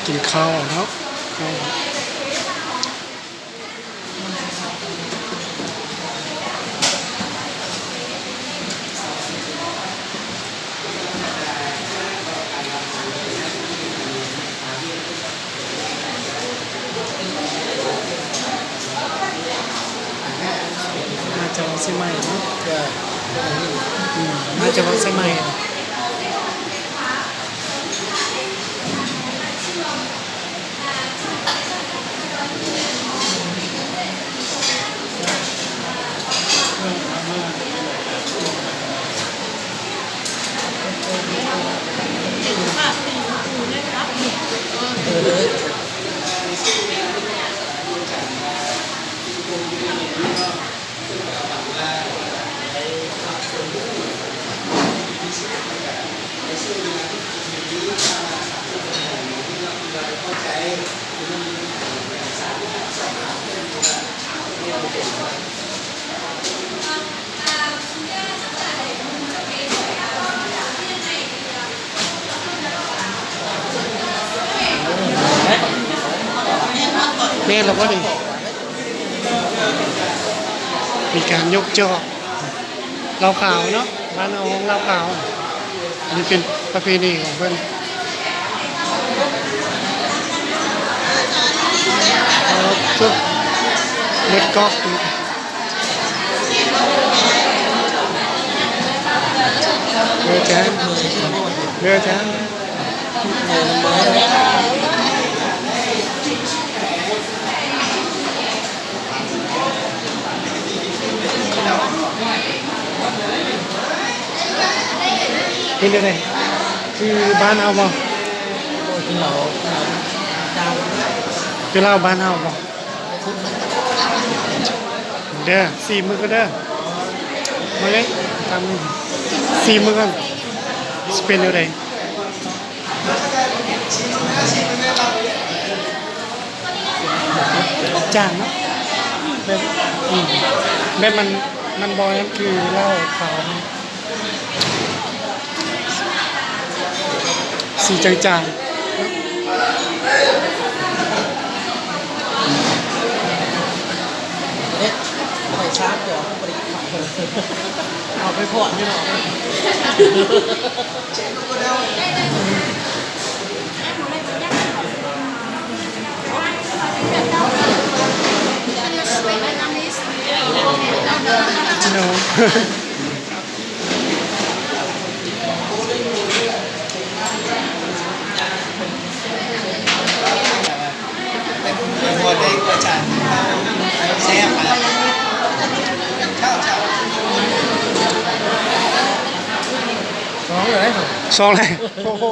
กินข้าวเนาะข้าวมาจากวัดเชียงใหม่เนาะมาจากวัดเชียงใหม่แม่เราก็ดีมีการยกจอกเหล้าขาวเนาะบ้านเอาของเหล้าขาวอันนี้เป็นประเพณีของเพื่อนทุกเล็ดก๊อกเรือจ้าเรือจ้าเป็นยังไงคือบ้านเอาบ่คือเราคือเราบ้านเอาบ่เด้อ4 มื้อก็เด้อมาเลยทำ4 มื้อกันสเป็นยังไงจางเนาะแบบมันบอยนั่นคือเหล้าขาวสีจางๆไปชาร์จเดี๋ยวไปเอาไปพอดไม่หรอกจิโน่หัวเด้งกระจายแซ่บอ่ะข้าวเจ้าสองเลยโอ้โห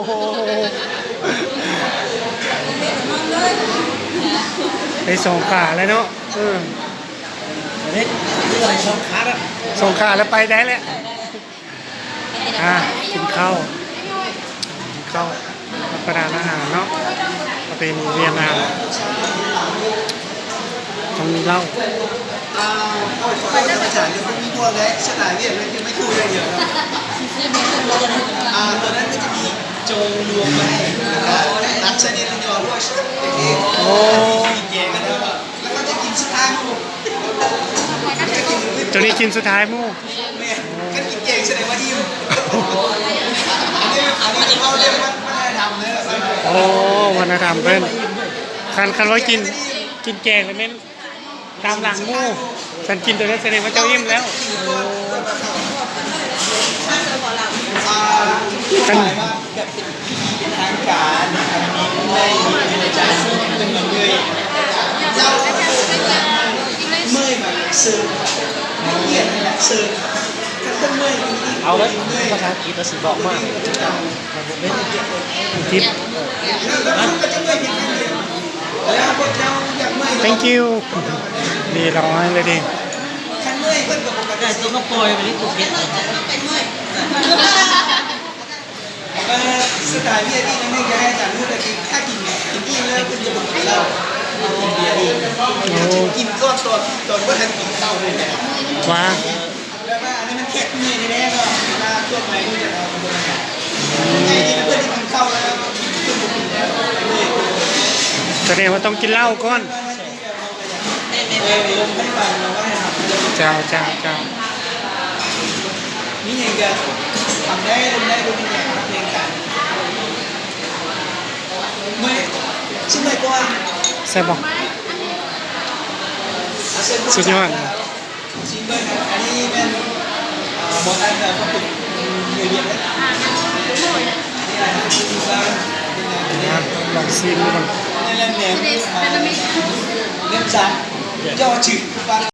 ไป2 ขาแล้วเนาะนี่อะไรช่องคัดอ่ะ2 ขาแล้วไปได้แล้วกินข้าวรับประทานอาหารเนาะประเพณีเวียดนามต้องมีเหล้าไปได้กระจายยังมีตัวเลยสนามเวียดมันยังไม่ถูกเลยเยอะตอนนั้นก็จะมีโจงรวมไว้นัดชนิดละยอด้วยโอ้กินแกงกันด้วยแล้วก็จะกินสุดท้ายมู่จนนี้กินสุดท้ายมู่ก็กินแกงแสดงว่าดีอันนี้เขาเรียกว่าวัฒนธรรมเลยโอ้วัฒนธรรมเพิ่นคันว่ากินแกงเลยแม่นตามหลังมู่ฉันกินตัวนี้แสดงว่าเจ้าอิ่มแล้วกันแบบเป็นทางการในจานเป็นเหมือนเลยเจ้าเมื่อยแบบเสิร์ฟเกียรติเสิร์ฟถ้าเมื่อยเอาเลยภาษาอังกฤษจะสีบอกมากทิป thank you ดีร้อยเลยดิขันเมื่อยเพิ่นกับปกติตัวก็ปล่อยไปนี่ถูกเก็ตสไตล์พี่ที่นั่นไม่แก่จากนู้นแต่กินถ้ากินอิ่มแล้วคุณจะบอกเรากินเบียร์กินก้อนตอนว่าทันกินข้าวเลยเนี่ยว้าแล้วว่าอันนี้มันแข็งเมื่อยแน่ก็มาตัวใหม่ที่จะเอามาบริหารไอ้ที่เพื่อนที่กินข้าวแล้วคุณบุกแล้วเมื่อย แสดงว่าต้องกินเหล้าก่อน ลงให้ฟังเราว่าให้ทำ เจ้าเจ้าเจ้า นี่ยังจะทำได้ลงได้ดูเป็นอย่างทำเพลงกันไม่ชิมเลยกว่า แซ่บบอกสุดยอด ชิมด้วยครับอันนี้เป็นหมดอันแบบฝึกเยอะๆเลยนี่อะไรครับชิมบ้างเป็นไงเป็นไง นะลองซีมดูก่อน นี่เล่นแหนมเล่มซ้ำย่อชื่อ